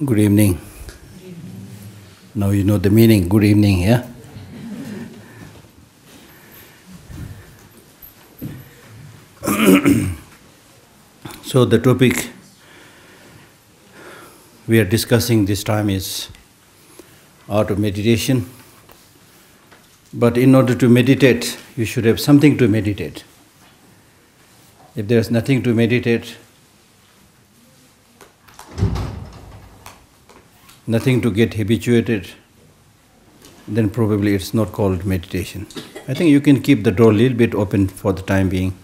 Good evening. Now you know the meaning. Good evening, yeah? So the topic we are discussing this time is art of meditation. But in order to meditate, you should have something to meditate. If there is nothing to meditate, nothing to get habituated, then probably it's not called meditation. I think you can keep the door a little bit open for the time being.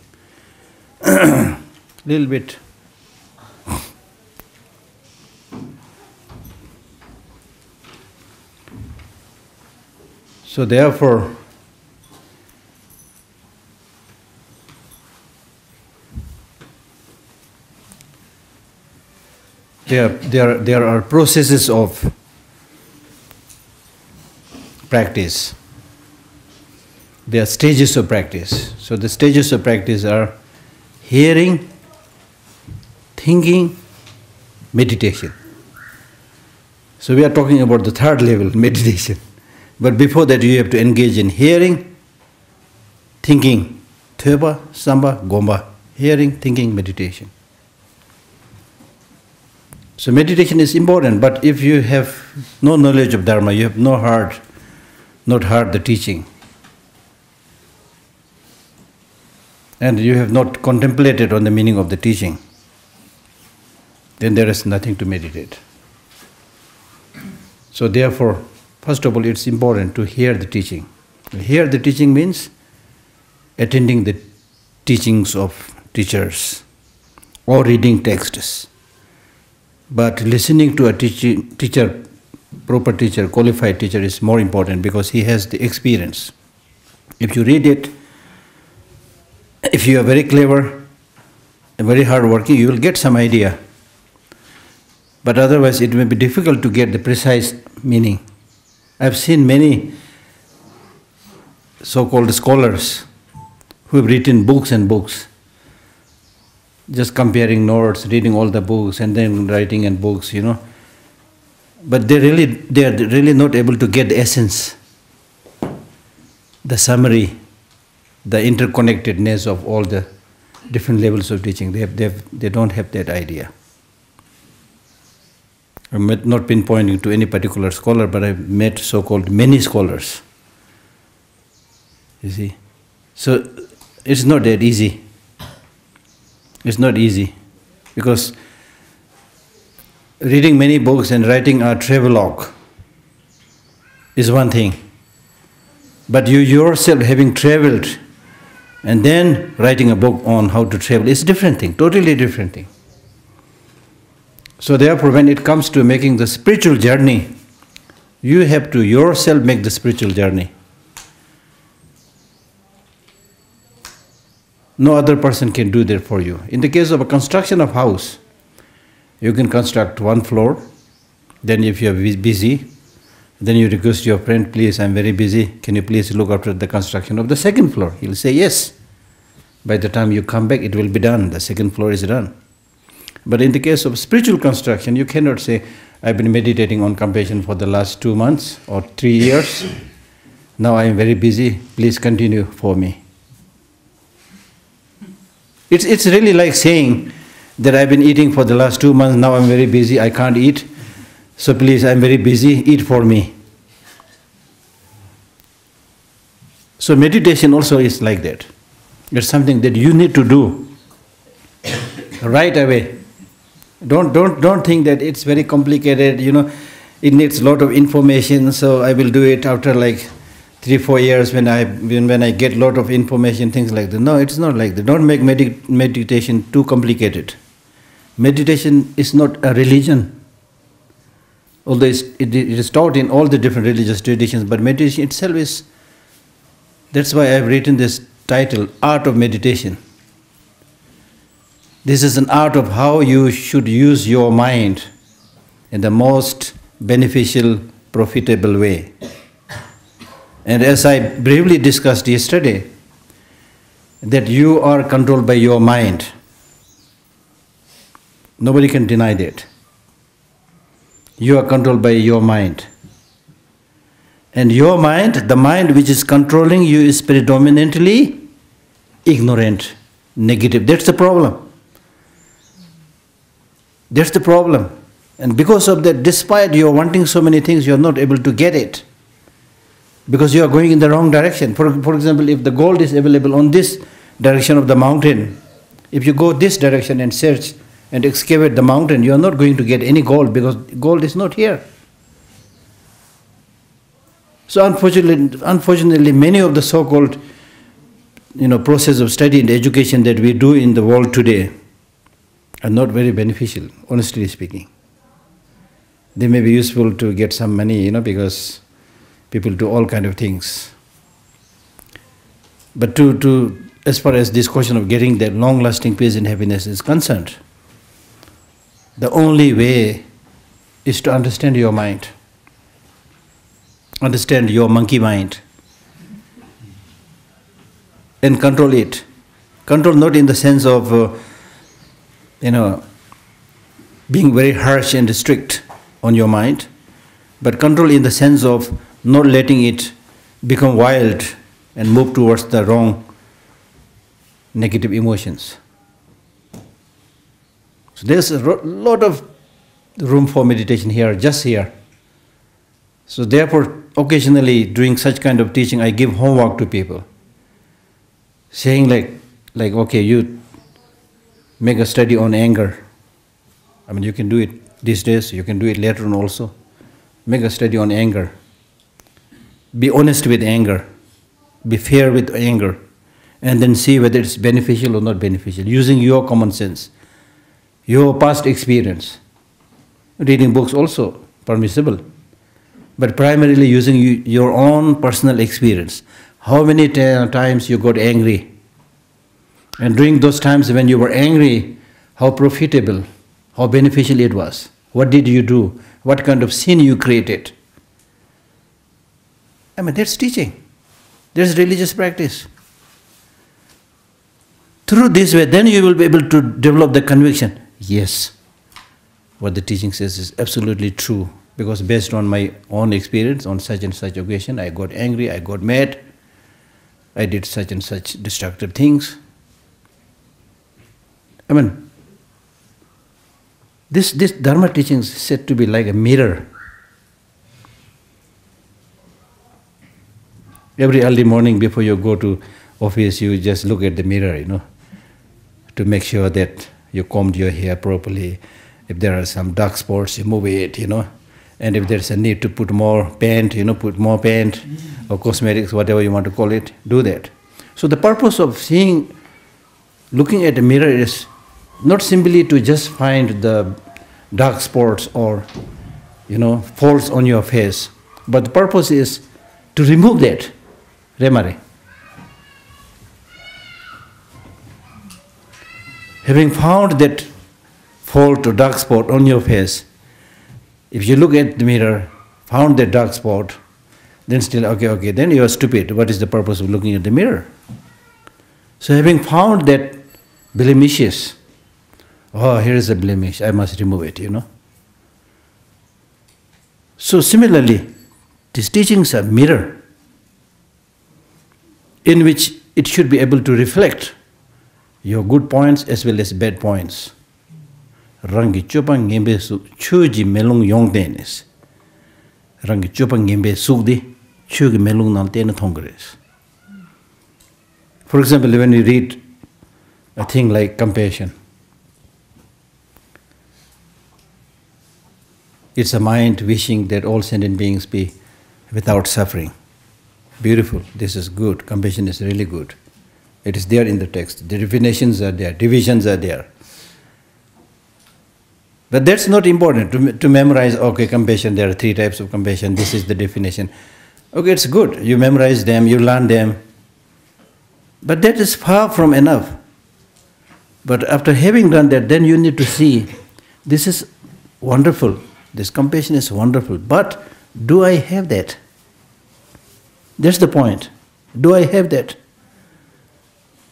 Little bit. So therefore, there are processes of practice. There are stages of practice. So the stages of practice are hearing, thinking, meditation. So we are talking about the third level, meditation. But before that you have to engage in hearing, thinking, Thöpa, Samba, Gomba. Hearing, thinking, meditation. So meditation is important, but if you have no knowledge of Dharma, you have not heard the teaching, and you have not contemplated on the meaning of the teaching, then there is nothing to meditate. So therefore, first of all, it's important to hear the teaching. Hear the teaching means attending the teachings of teachers or reading texts. But listening to a teacher, proper teacher, qualified teacher is more important because he has the experience. If you read it, if you are very clever and very hardworking, you will get some idea. But otherwise it may be difficult to get the precise meaning. I've seen many so-called scholars who have written books and books, just comparing notes, reading all the books, and then writing in books, But they are really not able to get the essence, the summary, the interconnectedness of all the different levels of teaching. They don't have that idea. I'm not pinpointing to any particular scholar, but I've met so-called many scholars. You see? So it's not that easy. It's not easy, because reading many books and writing a travelogue is one thing, but you yourself having traveled and then writing a book on how to travel is a different thing, totally different thing. So therefore, when it comes to making the spiritual journey, you have to yourself make the spiritual journey. No other person can do that for you. In the case of a construction of house, you can construct one floor, then if you are busy, then you request your friend, please, I'm very busy, can you please look after the construction of the second floor? He'll say yes. By the time you come back, it will be done, the second floor is done. But in the case of spiritual construction, you cannot say, I've been meditating on compassion for the last 2 months or 3 years, now I am very busy, please continue for me. It's really like saying that I've been eating for the last 2 months, now I'm very busy, I can't eat, so please, I'm very busy, eat for me. So meditation also is like that. It's something that you need to do right away. Don't think that it's very complicated, it needs a lot of information, so I will do it after like 3-4 years when I get a lot of information, things like that. No, it's not like that. Don't make meditation too complicated. Meditation is not a religion. Although it is taught in all the different religious traditions, but meditation itself is, that's why I have written this title, Art of Meditation. This is an art of how you should use your mind in the most beneficial, profitable way. And as I briefly discussed yesterday, that you are controlled by your mind. Nobody can deny that. You are controlled by your mind. And your mind, the mind which is controlling you, is predominantly ignorant, negative. That's the problem. That's the problem. And because of that, despite you are wanting so many things, you are not able to get it. Because you are going in the wrong direction. For example, if the gold is available on this direction of the mountain, if you go this direction and search and excavate the mountain, you are not going to get any gold because gold is not here. So unfortunately, many of the so-called process of study and education that we do in the world today are not very beneficial, honestly speaking. They may be useful to get some money, because people do all kind of things. But as far as this question of getting that long-lasting peace and happiness is concerned, the only way is to understand your mind, understand your monkey mind, and control it. Control not in the sense of, being very harsh and strict on your mind, but control in the sense of not letting it become wild and move towards the wrong negative emotions. So there's a lot of room for meditation here, just here. So therefore, occasionally during such kind of teaching, I give homework to people, saying like, okay, you make a study on anger. I mean, you can do it these days, you can do it later on also. Make a study on anger. Be honest with anger. Be fair with anger. And then see whether it's beneficial or not beneficial, using your common sense, your past experience. Reading books also permissible, but primarily using your own personal experience. How many times you got angry? And during those times when you were angry, how profitable, how beneficial it was. What did you do? What kind of sin you created? I mean, that's teaching. That's religious practice. Through this way, then you will be able to develop the conviction. Yes, what the teaching says is absolutely true. Because based on my own experience, on such and such occasion, I got angry, I got mad, I did such and such destructive things. I mean, this Dharma teaching is said to be like a mirror. Every early morning before you go to office, you just look at the mirror, to make sure that you combed your hair properly. If there are some dark spots, you move it, And if there's a need to put more paint, put more paint or cosmetics, whatever you want to call it, do that. So the purpose of looking at the mirror is not simply to just find the dark spots or, folds on your face, but the purpose is to remove that, remare. Having found that fold or dark spot on your face, if you look at the mirror, found that dark spot, then still, okay, then you are stupid. What is the purpose of looking at the mirror? So having found that blemishes, here is a blemish, I must remove it, So similarly, these teachings are mirror in which it should be able to reflect your good points as well as bad points. Rangi chopang ngembe su chuji melung yong tenis. Rangi chopang ngembe sukdi chugi melung nal tena thongres. For example, when you read a thing like compassion, it's a mind wishing that all sentient beings be without suffering. Beautiful, this is good, compassion is really good. It is there in the text, the definitions are there, divisions are there. But that's not important to memorize, compassion, there are 3 types of compassion, this is the definition. Okay, it's good, you memorize them, you learn them. But that is far from enough. But after having done that, then you need to see, this is wonderful, this compassion is wonderful, but do I have that? That's the point. Do I have that?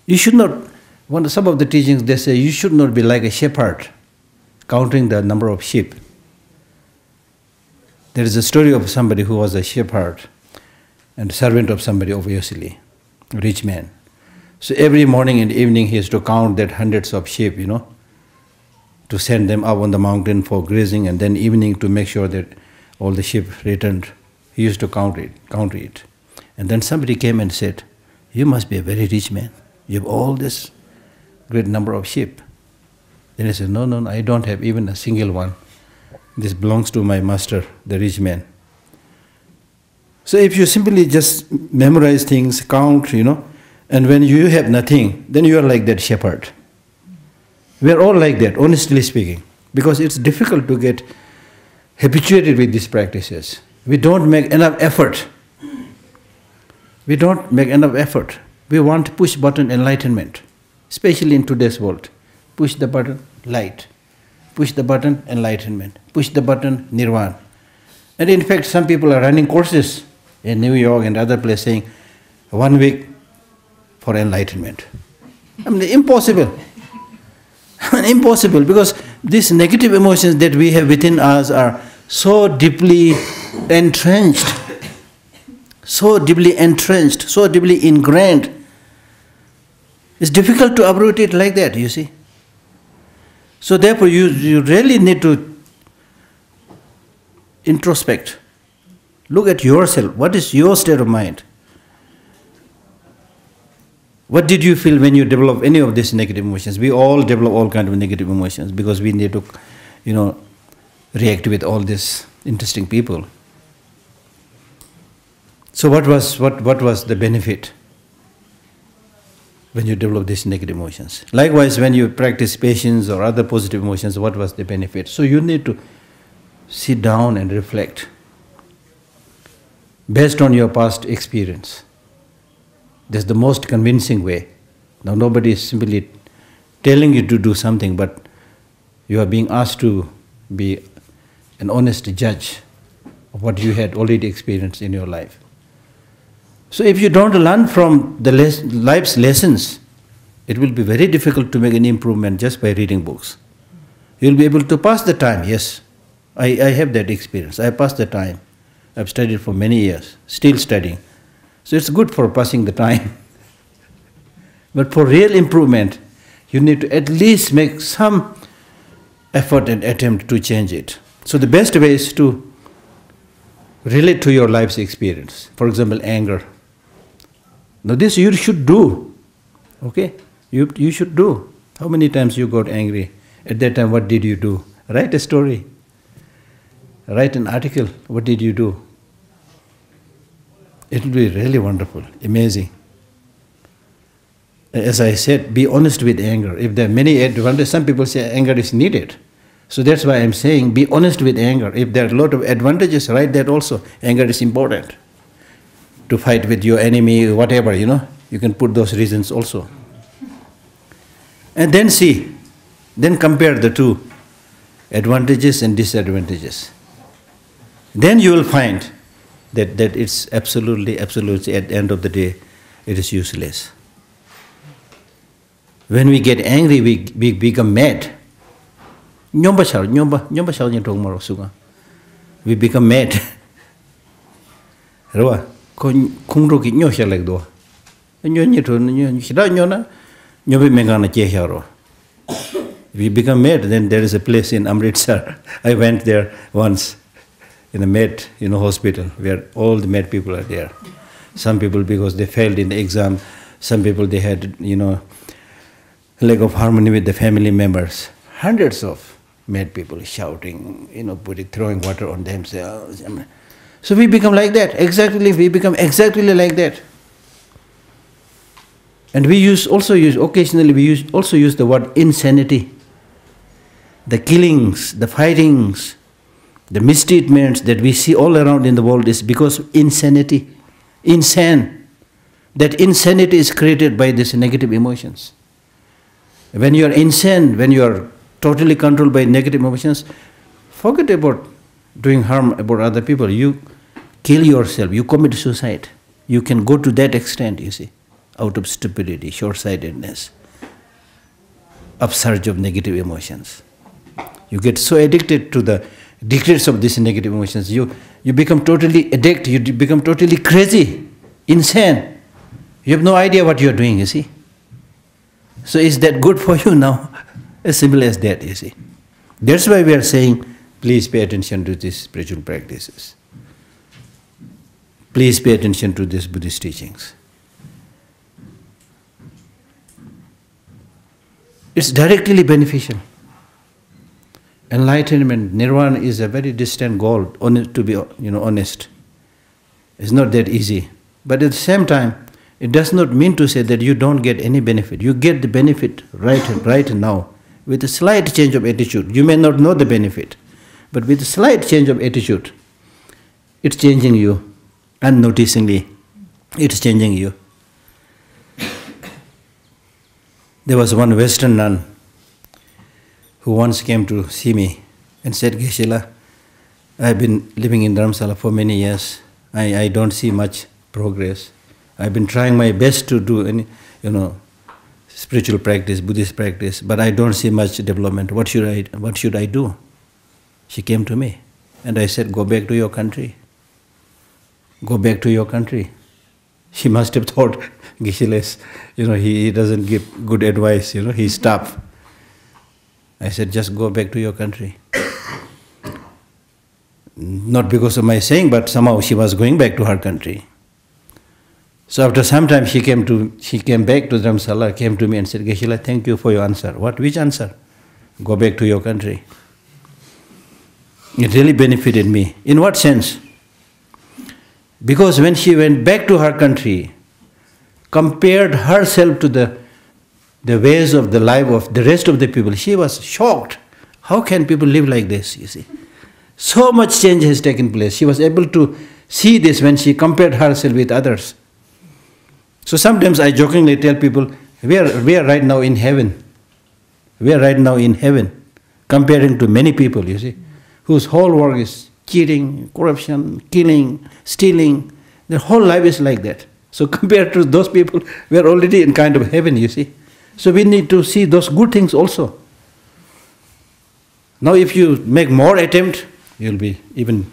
You should not, some of the teachings they say, you should not be like a shepherd, counting the number of sheep. There is a story of somebody who was a shepherd and servant of somebody, obviously, a rich man. So every morning and evening he used to count that hundreds of sheep, to send them up on the mountain for grazing, and then evening to make sure that all the sheep returned. He used to count it. And then somebody came and said, "You must be a very rich man. You have all this great number of sheep." Then he said, No, I don't have even a single one. This belongs to my master, the rich man. So if you simply just memorize things, count, and when you have nothing, then you are like that shepherd. We are all like that, honestly speaking, because it's difficult to get habituated with these practices. We don't make enough effort. We want push button enlightenment, especially in today's world. Push the button, light. Push the button, enlightenment. Push the button, nirvana. And in fact, some people are running courses in New York and other places saying 1 week for enlightenment. Impossible. Impossible, because these negative emotions that we have within us are so deeply entrenched, so deeply ingrained. It's difficult to uproot it like that, you see. So therefore you really need to introspect. Look at yourself. What is your state of mind? What did you feel when you develop any of these negative emotions? We all develop all kinds of negative emotions because we need to, react with all these interesting people. So what was the benefit when you develop these negative emotions? Likewise, when you practice patience or other positive emotions, what was the benefit? So you need to sit down and reflect based on your past experience. That's the most convincing way. Now nobody is simply telling you to do something, but you are being asked to be an honest judge of what you had already experienced in your life. So if you don't learn from the life's lessons, it will be very difficult to make an improvement just by reading books. You'll be able to pass the time, yes. I have that experience. I passed the time. I've studied for many years, still studying. So it's good for passing the time. But for real improvement, you need to at least make some effort and attempt to change it. So the best way is to relate to your life's experience. For example, anger. Now this you should do, okay? You should do. How many times you got angry? At that time, what did you do? Write a story. Write an article. What did you do? It will be really wonderful, amazing. As I said, be honest with anger. If there are many advantages, some people say anger is needed. So that's why I'm saying be honest with anger. If there are a lot of advantages, write that also. Anger is important. To fight with your enemy, whatever, you can put those reasons also. And then see, then compare the two, advantages and disadvantages. Then you will find that it's absolutely, at the end of the day, it is useless. When we get angry, we become mad. We become mad. We become mad. Then there is a place in Amritsar. I went there once in a mad hospital where all the mad people are there. Some people because they failed in the exam. Some people they had lack of harmony with the family members. Hundreds of mad people shouting, throwing water on themselves. So we become like that. We become exactly like that. And we occasionally use the word insanity. The killings, the fightings, the mistreatments that we see all around in the world is because of insanity. Insane. That insanity is created by these negative emotions. When you are insane, when you are totally controlled by negative emotions, forget about doing harm about other people. You kill yourself, you commit suicide. You can go to that extent, you see, out of stupidity, short-sightedness, upsurge of negative emotions. You get so addicted to the dictates of these negative emotions. You become totally addicted, you become totally crazy, insane. You have no idea what you are doing, you see. So is that good for you now? As simple as that, you see. That's why we are saying, please pay attention to these spiritual practices. Please pay attention to these Buddhist teachings. It's directly beneficial. Enlightenment, nirvana is a very distant goal, to be honest. It's not that easy. But at the same time, it does not mean to say that you don't get any benefit. You get the benefit right now. With a slight change of attitude. You may not know the benefit, but with a slight change of attitude, it's changing you. Unnoticingly, it's changing you. There was one Western nun who once came to see me and said, Geshe, I've been living in Dharamsala for many years. I don't see much progress. I've been trying my best to do any, spiritual practice, Buddhist practice, but I don't see much development. What should I do? She came to me and I said, go back to your country. Go back to your country. She must have thought, Geshe, he doesn't give good advice, he's tough. I said, just go back to your country. Not because of my saying, but somehow she was going back to her country. So after some time she came back to Dharamsala, came to me and said, Geshe, thank you for your answer. What? Which answer? Go back to your country. It really benefited me. In what sense? Because when she went back to her country, compared herself to the ways of the life of the rest of the people, she was shocked. How can people live like this, you see? So much change has taken place. She was able to see this when she compared herself with others. So sometimes I jokingly tell people, we are right now in heaven. We are right now in heaven, comparing to many people, you see, whose whole work is cheating, corruption, killing, stealing. Their whole life is like that. So compared to those people, we are already in kind of heaven, you see. So we need to see those good things also. Now if you make more attempt, you'll be even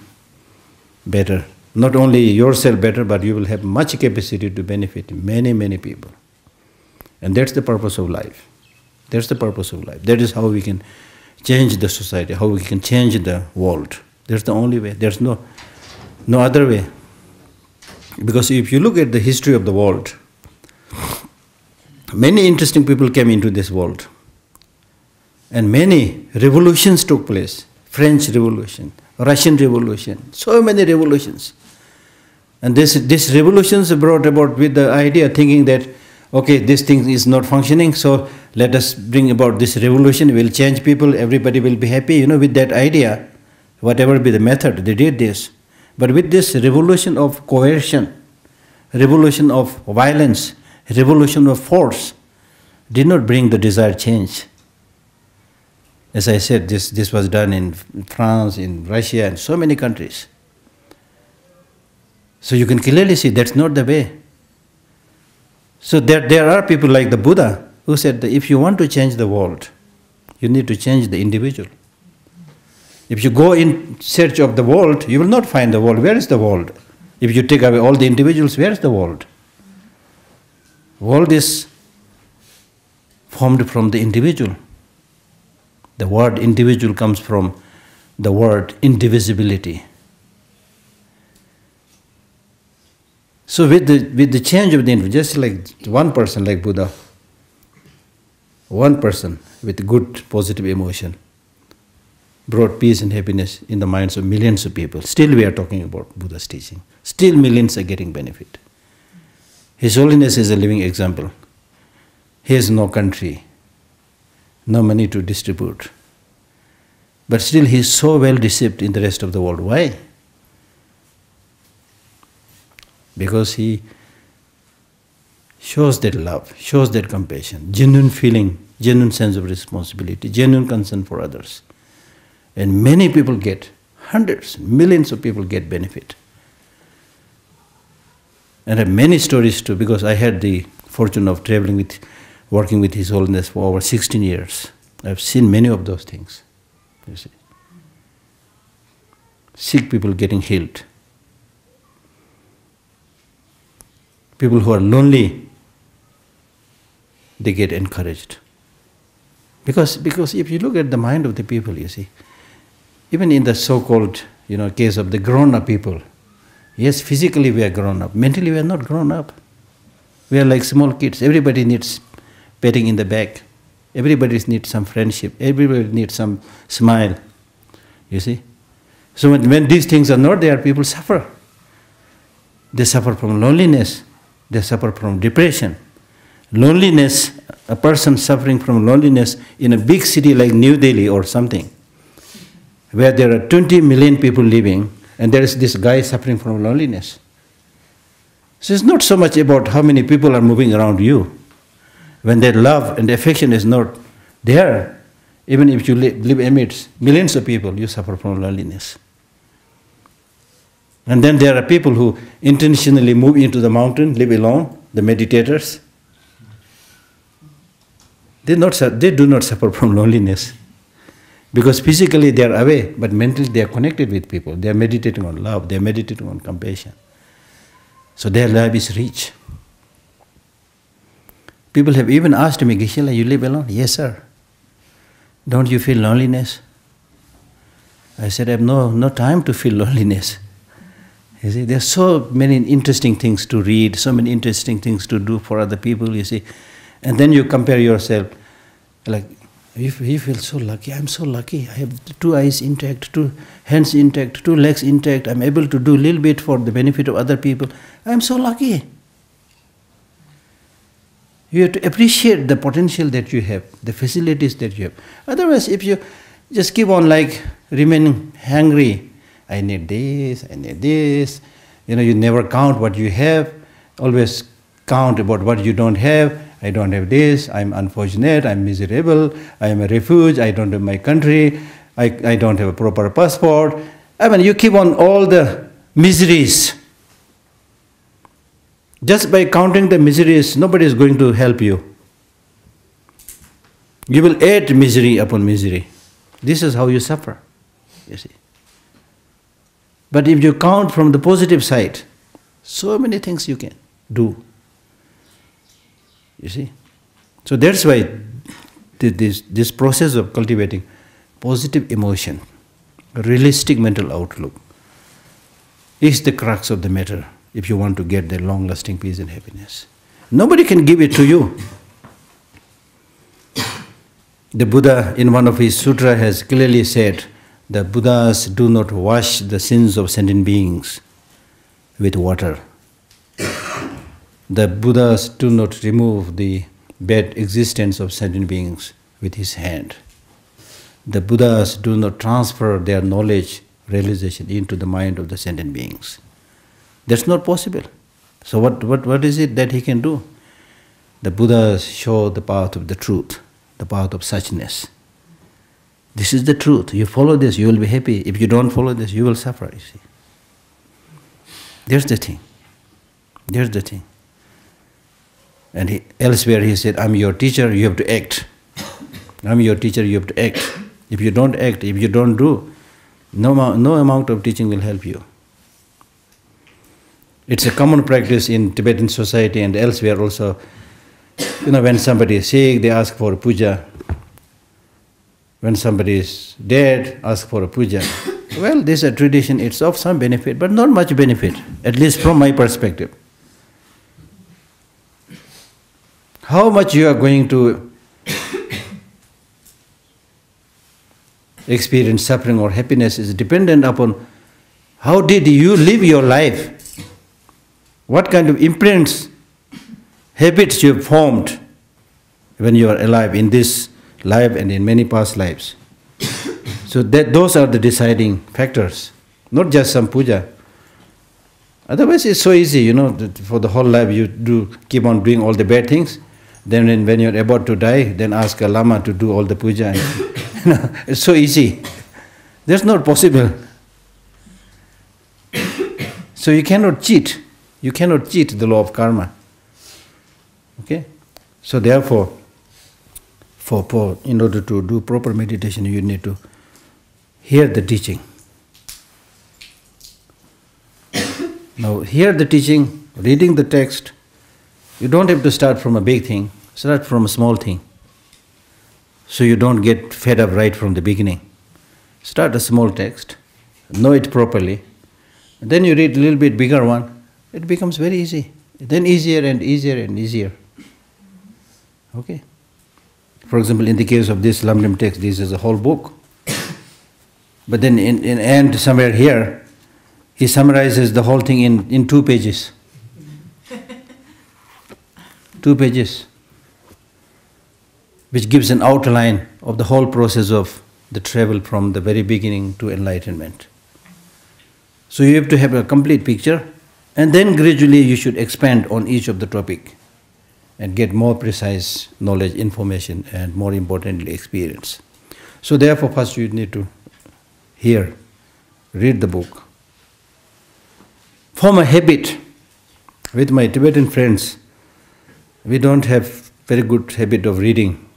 better. Not only yourself better, but you will have much capacity to benefit many, many people. And that's the purpose of life. That's the purpose of life. That is how we can change the society, how we can change the world. That's the only way. There's no other way. Because if you look at the history of the world, many interesting people came into this world. And many revolutions took place. French Revolution, Russian Revolution, so many revolutions. And these revolutions brought about with the idea, thinking that, okay, this thing is not functioning, so let us bring about this revolution, we'll change people, everybody will be happy. With that idea, whatever be the method, they did this. But with this revolution of coercion, revolution of violence, revolution of force, did not bring the desired change. As I said, this was done in France, in Russia, and so many countries. So you can clearly see that's not the way. So there are people like the Buddha who said that if you want to change the world, you need to change the individual. If you go in search of the world, you will not find the world. Where is the world? If you take away all the individuals, where is the world? World is formed from the individual. The word individual comes from the word indivisibility. So with the change of the individual, just like one person like Buddha, one person with good positive emotion brought peace and happiness in the minds of millions of people. Still we are talking about Buddha's teaching. Still millions are getting benefit. His Holiness is a living example. He has no country, no money to distribute. But still he is so well received in the rest of the world. Why? Because he shows that love, shows that compassion, genuine feeling, genuine sense of responsibility, genuine concern for others. And many people get, hundreds, millions of people get benefit. And I have many stories too, because I had the fortune of working with His Holiness for over 16 years. I have seen many of those things, you see. sick people getting healed. People who are lonely, they get encouraged. Because if you look at the mind of the people, you see, even in the so-called, case of the grown-up people, yes, physically we are grown up, mentally we are not grown up. We are like small kids. Everybody needs patting in the back. Everybody needs some friendship. Everybody needs some smile. You see? So when these things are not there, people suffer. They suffer from loneliness. They suffer from depression. Loneliness, a person suffering from loneliness in a big city like New Delhi or something, where there are 20 million people living, and there is this guy suffering from loneliness. So it's not so much about how many people are moving around you. When their love and affection is not there, even if you live amidst millions of people, you suffer from loneliness. And then there are people who intentionally move into the mountain, live alone, the meditators. They do not suffer from loneliness. Because physically they are away, but mentally they are connected with people. They are meditating on love, they are meditating on compassion. So their life is rich. People have even asked me, Geshe, you live alone? Yes, sir. Don't you feel loneliness? I said, I have no time to feel loneliness. You see, there are so many interesting things to read, so many interesting things to do for other people, you see. And then you compare yourself, like, you feel so lucky. I'm so lucky. I have 2 eyes intact, 2 hands intact, 2 legs intact. I'm able to do a little bit for the benefit of other people. I'm so lucky. You have to appreciate the potential that you have, the facilities that you have. Otherwise, if you just keep on remaining hungry, I need this, I need this. You never count what you have. Always count about what you don't have. I don't have this, I'm unfortunate, I'm miserable, I am a refuge, I don't have my country, I don't have a proper passport. I mean, you keep on all the miseries. Just by counting the miseries, nobody is going to help you. You will add misery upon misery. This is how you suffer, you see. But if you count from the positive side, so many things you can do. You see? So that's why this process of cultivating positive emotion, realistic mental outlook, is the crux of the matter if you want to get the long-lasting peace and happiness. Nobody can give it to you. The Buddha, in one of his sutras, has clearly said, the Buddhas do not wash the sins of sentient beings with water. The Buddhas do not remove the bad existence of sentient beings with his hand. The Buddhas do not transfer their knowledge, realization into the mind of the sentient beings. That's not possible. So what is it that he can do? The Buddhas show the path of the truth, the path of suchness. This is the truth. You follow this, you will be happy. If you don't follow this, you will suffer, you see. There's the thing. There's the thing. And elsewhere he said, I'm your teacher, you have to act. I'm your teacher, you have to act. If you don't act, if you don't do, no amount of teaching will help you. It's a common practice in Tibetan society and elsewhere also. When somebody is sick, they ask for a puja. When somebody is dead, ask for a puja. Well, this is a tradition, it's of some benefit, but not much benefit, at least from my perspective. How much you are going to experience suffering or happiness is dependent upon how did you live your life, what kind of imprints, habits you have formed when you are alive in this life and in many past lives. So those are the deciding factors, not just some puja. Otherwise it's so easy, for the whole life you keep on doing all the bad things. Then when you're about to die, then ask a lama to do all the puja. It's so easy. That's not possible. So you cannot cheat. You cannot cheat the law of karma. Okay? So therefore, in order to do proper meditation, you need to hear the teaching. Now here the teaching, reading the text, you don't have to start from a big thing, start from a small thing. So you don't get fed up right from the beginning. Start a small text, know it properly, and then you read a little bit bigger one, it becomes very easy. Then easier and easier and easier. Okay? For example, in the case of this Lamrim text, this is a whole book. But then in end, somewhere here, he summarizes the whole thing in 2 pages. 2 pages. Which gives an outline of the whole process of the travel from the very beginning to enlightenment. So you have to have a complete picture, and then gradually you should expand on each of the topic and get more precise knowledge, information, and more importantly, experience. So therefore, first you need to hear, read the book. Form a habit. With my Tibetan friends, we don't have very good habit of reading.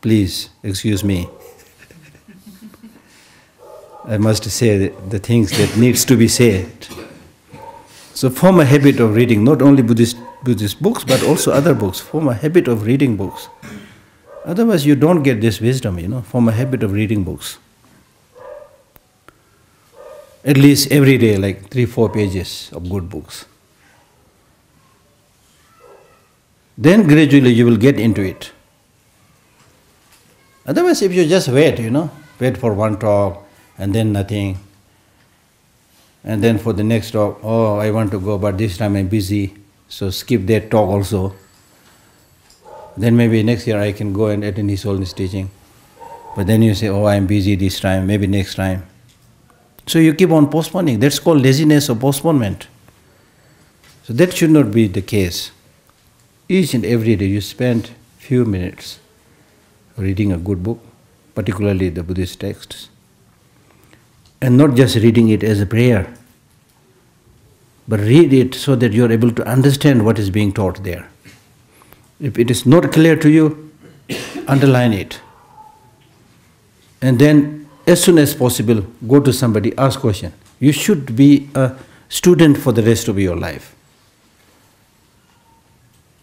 Please, excuse me. I must say the things that needs to be said. So form a habit of reading, not only Buddhist books, but also other books. Form a habit of reading books. Otherwise you don't get this wisdom, Form a habit of reading books. At least every day, like 3-4 pages of good books. Then gradually you will get into it. Otherwise, if you just wait, wait for one talk and then nothing, and then for the next talk, oh, I want to go, but this time I'm busy, so skip that talk also. Then maybe next year I can go and attend his holiness teaching. But then you say, oh, I'm busy this time, maybe next time. So you keep on postponing. That's called laziness or postponement. So that should not be the case. Each and every day you spend few minutes reading a good book, particularly the Buddhist texts. And not just reading it as a prayer, but read it so that you are able to understand what is being taught there. If it is not clear to you, underline it. And then, as soon as possible, go to somebody, ask question. You should be a student for the rest of your life.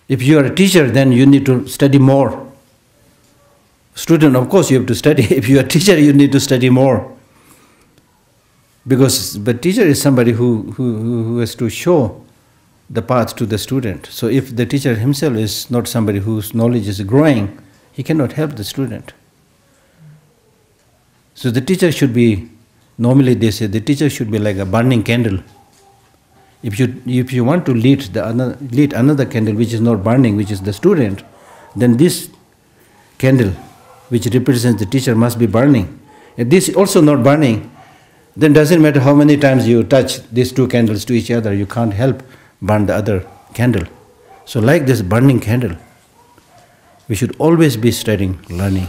If you are a teacher, then you need to study more. Student, of course, you have to study. If you are a teacher, you need to study more. Because the teacher is somebody who has to show the path to the student. So if the teacher himself is not somebody whose knowledge is growing, he cannot help the student. So the teacher should be, normally they say, the teacher should be like a burning candle. If you want to lead another candle which is not burning, which is the student, then this candle, which represents the teacher, must be burning. If this is also not burning, then doesn't matter how many times you touch these 2 candles to each other, you can't help burn the other candle. So like this burning candle, we should always be studying, learning.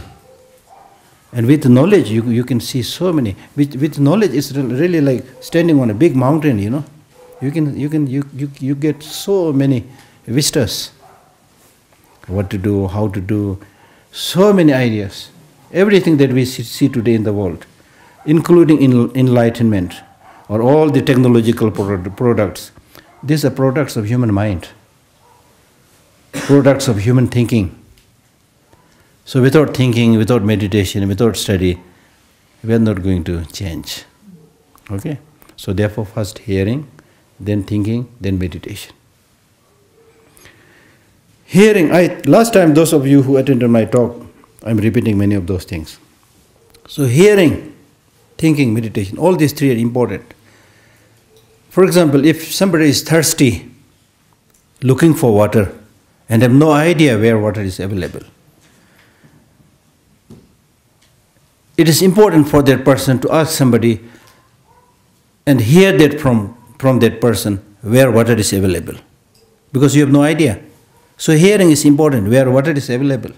And with knowledge, you can see so many. With knowledge, it's really like standing on a big mountain, You get so many vistas. What to do, how to do, so many ideas. Everything that we see today in the world, including enlightenment or all the technological products, these are products of human mind, products of human thinking. So without thinking, without meditation, without study, we are not going to change. Okay? So therefore, first hearing, then thinking, then meditation. Hearing, last time those of you who attended my talk, I'm repeating many of those things. So hearing, thinking, meditation, all these 3 are important. For example, if somebody is thirsty, looking for water, and have no idea where water is available, it is important for that person to ask somebody and hear that from that person where water is available, because you have no idea. So hearing is important, where water is available.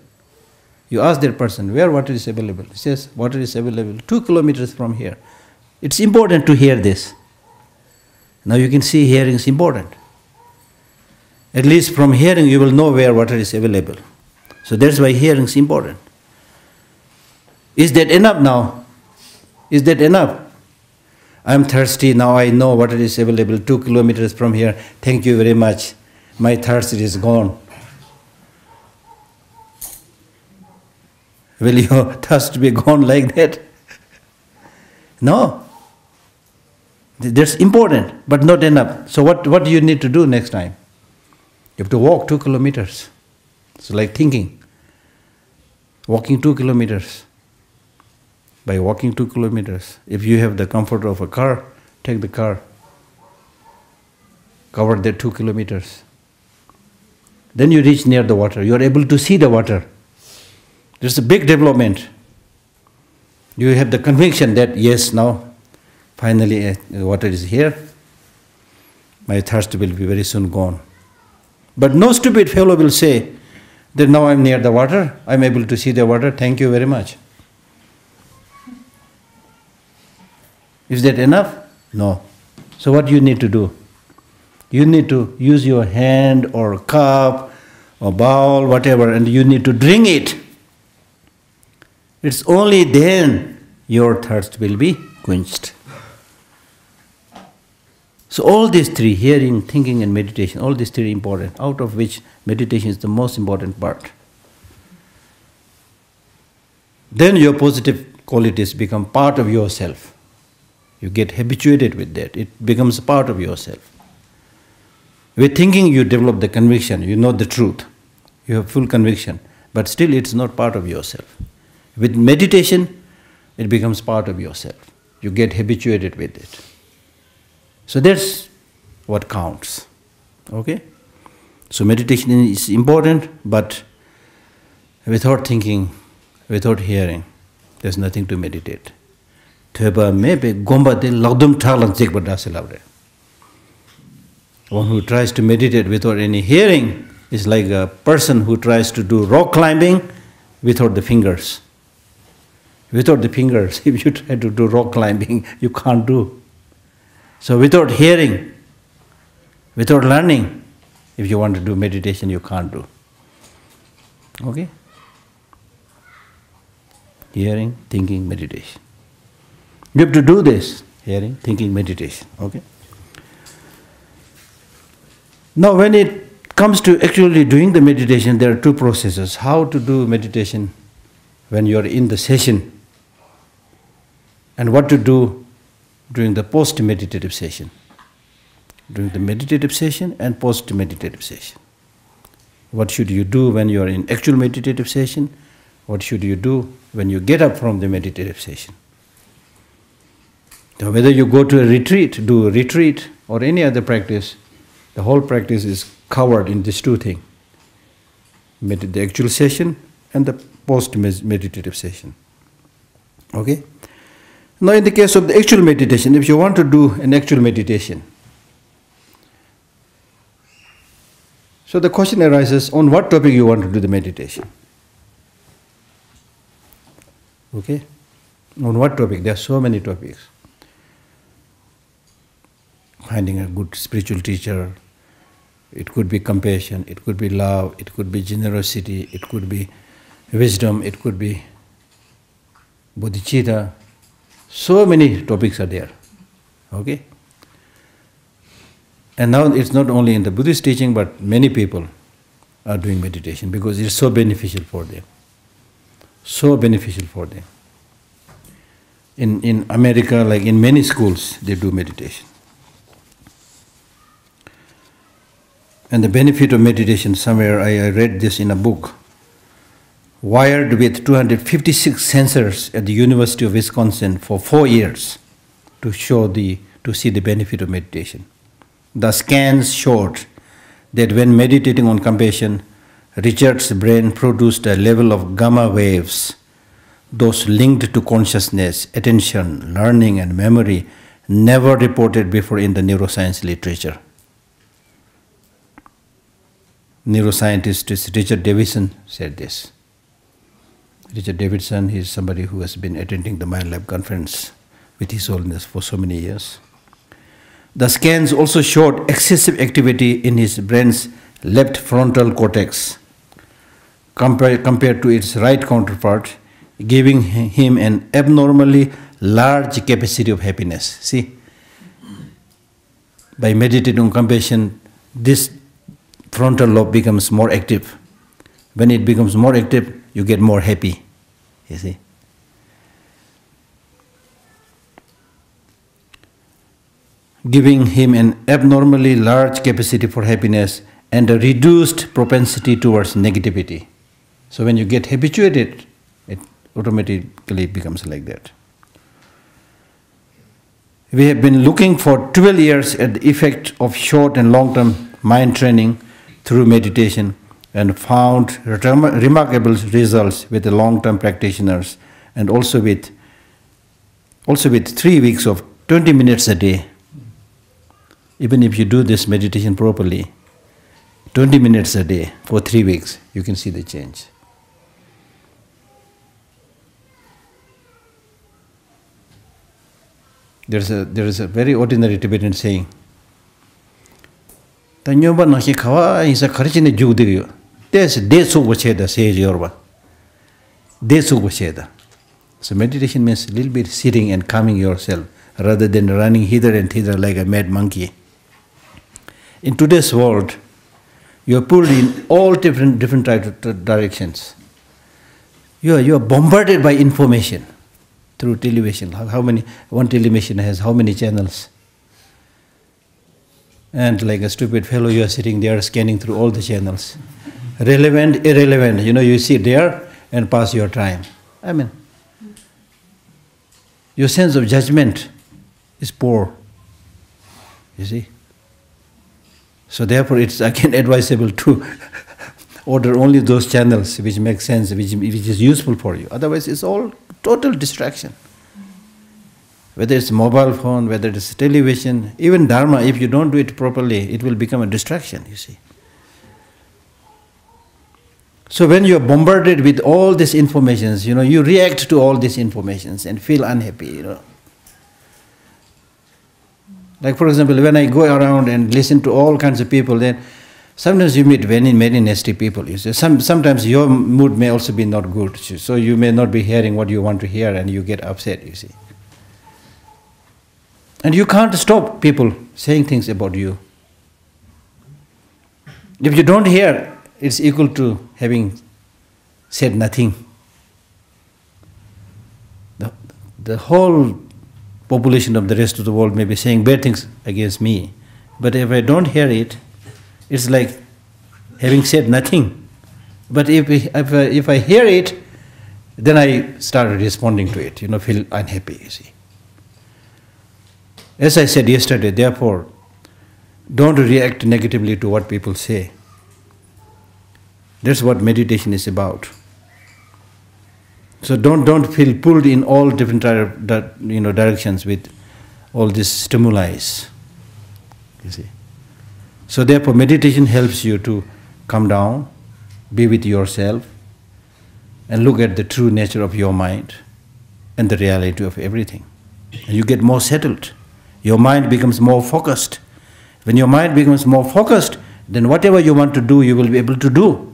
You ask that person, where water is available. He says, water is available 2 kilometers from here. It's important to hear this. Now you can see hearing is important. At least from hearing you will know where water is available. So that's why hearing is important. Is that enough now? Is that enough? I'm thirsty, now I know water is available 2 kilometers from here. Thank you very much. My thirst is gone. Will your thirst be gone like that? No. That's important, but not enough. So what do you need to do next time? You have to walk 2 kilometers. So like thinking. Walking 2 kilometers. By walking 2 kilometers. If you have the comfort of a car, take the car. Cover the 2 kilometers. Then you reach near the water. You are able to see the water. There's a big development. You have the conviction that, yes, now, finally the water is here. My thirst will be very soon gone. But no stupid fellow will say that now I'm near the water, I'm able to see the water, thank you very much. Is that enough? No. So what you need to do? You need to use your hand or cup or bowl, whatever, and you need to drink it. It's only then your thirst will be quenched. So all these three, hearing, thinking and meditation, all these three are important, out of which meditation is the most important part. Then your positive qualities become part of yourself. You get habituated with that. It becomes a part of yourself. With thinking you develop the conviction, you know the truth. You have full conviction, but still it's not part of yourself. With meditation, it becomes part of yourself. You get habituated with it. So that's what counts. Okay? So meditation is important, but without thinking, without hearing, there's nothing to meditate. One who tries to meditate without any hearing is like a person who tries to do rock climbing without the fingers. Without the fingers, if you try to do rock climbing, you can't do. So without hearing, without learning, if you want to do meditation, you can't do. Okay? Hearing, thinking, meditation. You have to do this, hearing, thinking, meditation. Okay? Now when it comes to actually doing the meditation, there are two processes. How to do meditation when you are in the session, and what to do during the post-meditative session. During the meditative session and post-meditative session. What should you do when you are in actual meditative session? What should you do when you get up from the meditative session? So whether you go to a retreat, do a retreat, or any other practice, the whole practice is covered in these two things. The actual session and the post-meditative session. Okay? Now in the case of the actual meditation, if you want to do an actual meditation, so the question arises, on what topic you want to do the meditation? Okay? On what topic? There are so many topics. Finding a good spiritual teacher, it could be compassion, it could be love, it could be generosity, it could be wisdom, it could be bodhicitta. So many topics are there. Okay? And now it's not only in the Buddhist teaching, but many people are doing meditation because it's so beneficial for them. So beneficial for them. In America, like in many schools, they do meditation. And the benefit of meditation, somewhere I read this in a book, wired with 256 sensors at the University of Wisconsin for 4 years to see the benefit of meditation. The scans showed that when meditating on compassion, Richard's brain produced a level of gamma waves, those linked to consciousness, attention, learning and memory, never reported before in the neuroscience literature. Neuroscientist Richard Davidson said this. Richard Davidson is somebody who has been attending the Mind Lab conference with His Holiness for so many years. The scans also showed excessive activity in his brain's left frontal cortex compared to its right counterpart, giving him an abnormally large capacity of happiness. See, by meditating on compassion, this frontal lobe becomes more active. When it becomes more active, you get more happy. You see. Giving him an abnormally large capacity for happiness and a reduced propensity towards negativity. So when you get habituated, it automatically becomes like that. We have been looking for 12 years at the effect of short and long-term mind training through meditation and found remarkable results with the long-term practitioners, and also with 3 weeks of 20 minutes a day. Even if you do this meditation properly, 20 minutes a day for 3 weeks, you can see the change. There is a very ordinary Tibetan saying. Tanyoba naki kawa isa kharchine jugdiyo. Des desu wacheda says yorba. Desu wacheda. So meditation means a little bit sitting and calming yourself rather than running hither and thither like a mad monkey. In today's world, you are pulled in all different directions. You are bombarded by information through television. One television has how many channels? And like a stupid fellow, you are sitting there scanning through all the channels. Relevant, irrelevant, you sit there and pass your time. I mean, your sense of judgment is poor. You see? So therefore it's again advisable to order only those channels which make sense, which is useful for you. Otherwise it's all total distraction. Whether it's mobile phone, whether it's television, even Dharma, if you don't do it properly, it will become a distraction, you see. So when you are bombarded with all these informations, you react to all these informations and feel unhappy, Like for example, when I go around and listen to all kinds of people, then sometimes you meet very nasty people. You see. Sometimes your mood may also be not good, so you may not be hearing what you want to hear and you get upset, you see. And you can't stop people saying things about you. If you don't hear, it's equal to having said nothing. The whole population of the rest of the world may be saying bad things against me, but if I don't hear it, it's like having said nothing. But if I hear it, then I start responding to it, feel unhappy, you see. As I said yesterday, therefore, don't react negatively to what people say. That's what meditation is about. So don't feel pulled in all different directions with all these stimuli. You see. So therefore, meditation helps you to come down, be with yourself, and look at the true nature of your mind and the reality of everything. And you get more settled. Your mind becomes more focused. When your mind becomes more focused, then whatever you want to do, you will be able to do.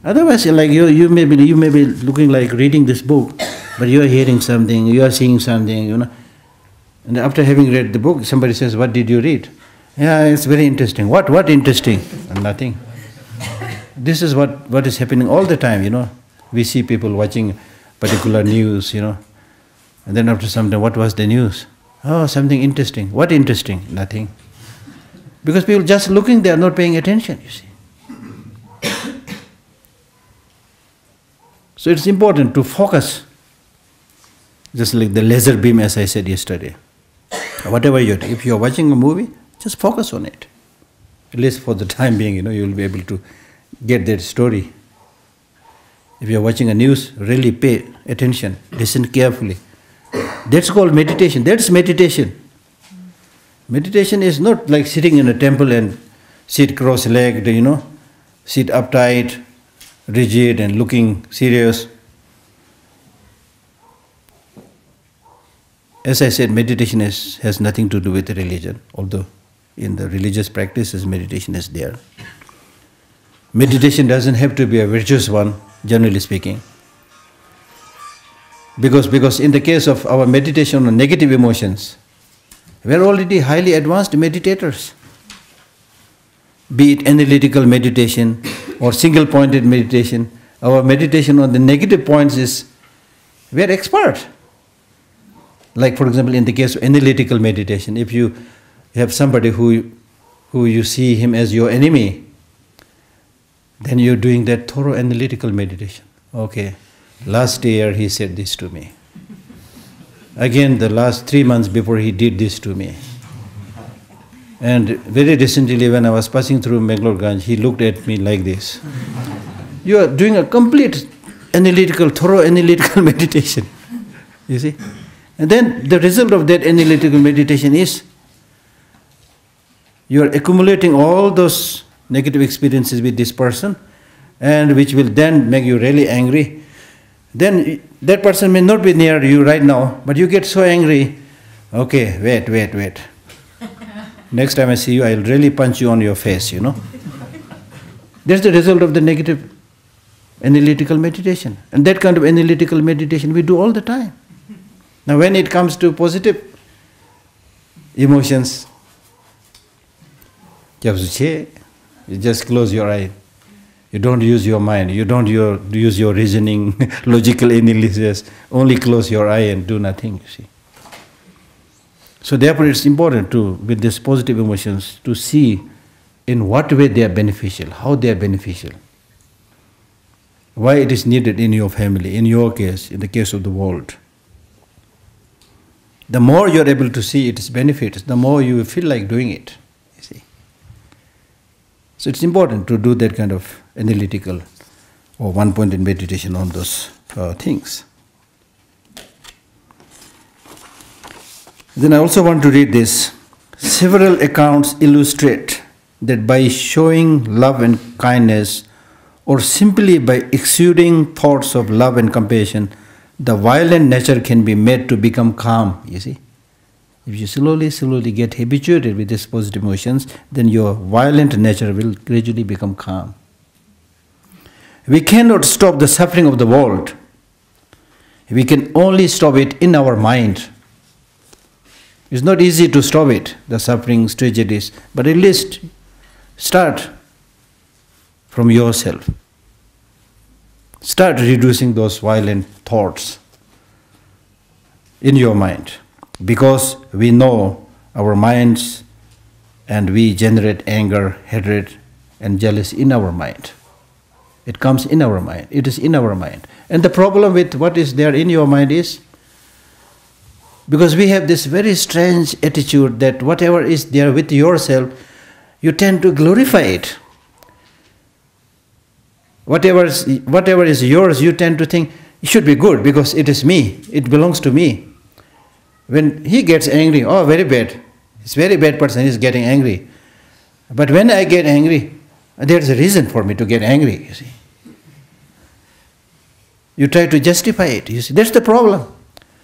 Otherwise, like you may be looking like reading this book, but you are hearing something, you are seeing something, And after having read the book, somebody says, "What did you read?" "Yeah, it's very interesting." What interesting? Nothing. This is what is happening all the time, We see people watching particular news, And then after some time, what was the news? "Oh, something interesting." What interesting? Nothing. Because people just looking there, not paying attention, you see. So it's important to focus, just like the laser beam, as I said yesterday. Whatever if you're watching a movie, just focus on it. At least for the time being, you'll be able to get that story. If you're watching a news, really pay attention, listen carefully. That's called meditation. That's meditation. Meditation is not like sitting in a temple and sit cross-legged, sit uptight, rigid and looking serious. As I said, meditation has nothing to do with religion, although in the religious practices, meditation is there. Meditation doesn't have to be a virtuous one, generally speaking. Because in the case of our meditation on negative emotions, we are already highly advanced meditators. Be it analytical meditation or single-pointed meditation, our meditation on the negative points is, we are expert. Like for example, in the case of analytical meditation, if you have somebody who you see him as your enemy, then you're doing that thorough analytical meditation. Okay, last year he said this to me. Again, the last 3 months before he did this to me. And very recently when I was passing through Meghlorganj, he looked at me like this. You are doing a complete analytical, thorough analytical meditation. You see? And then the result of that analytical meditation is, you are accumulating all those negative experiences with this person, and which will then make you really angry. Then that person may not be near you right now, but you get so angry. Okay, wait. Next time I see you, I'll really punch you on your face, you know. That's the result of the negative analytical meditation. And that kind of analytical meditation we do all the time. Now when it comes to positive emotions, you just close your eye. You don't use your mind. You don't use your reasoning, logical analysis. Only close your eye and do nothing, you see. So therefore it's important to, with these positive emotions, to see in what way they are beneficial, how they are beneficial. Why it is needed in your family, in your case, in the case of the world. The more you are able to see its benefits, the more you feel like doing it, you see. So it's important to do that kind of analytical or one-pointed meditation on those things. Then I also want to read this. Several accounts illustrate that by showing love and kindness, or simply by exuding thoughts of love and compassion, the violent nature can be made to become calm, you see. If you slowly get habituated with these positive emotions, then your violent nature will gradually become calm. We cannot stop the suffering of the world. We can only stop it in our mind. It's not easy to stop it, the sufferings, tragedies, but at least start from yourself. Start reducing those violent thoughts in your mind, because we know our minds and we generate anger, hatred and jealousy in our mind. It comes in our mind. It is in our mind. And the problem with what is there in your mind is, because we have this very strange attitude that whatever is there with yourself, you tend to glorify it. Whatever is yours, you tend to think, it should be good because it is me, it belongs to me. When he gets angry, oh, very bad. It's a very bad person, he's getting angry. But when I get angry, there's a reason for me to get angry, you see. You try to justify it, you see. That's the problem.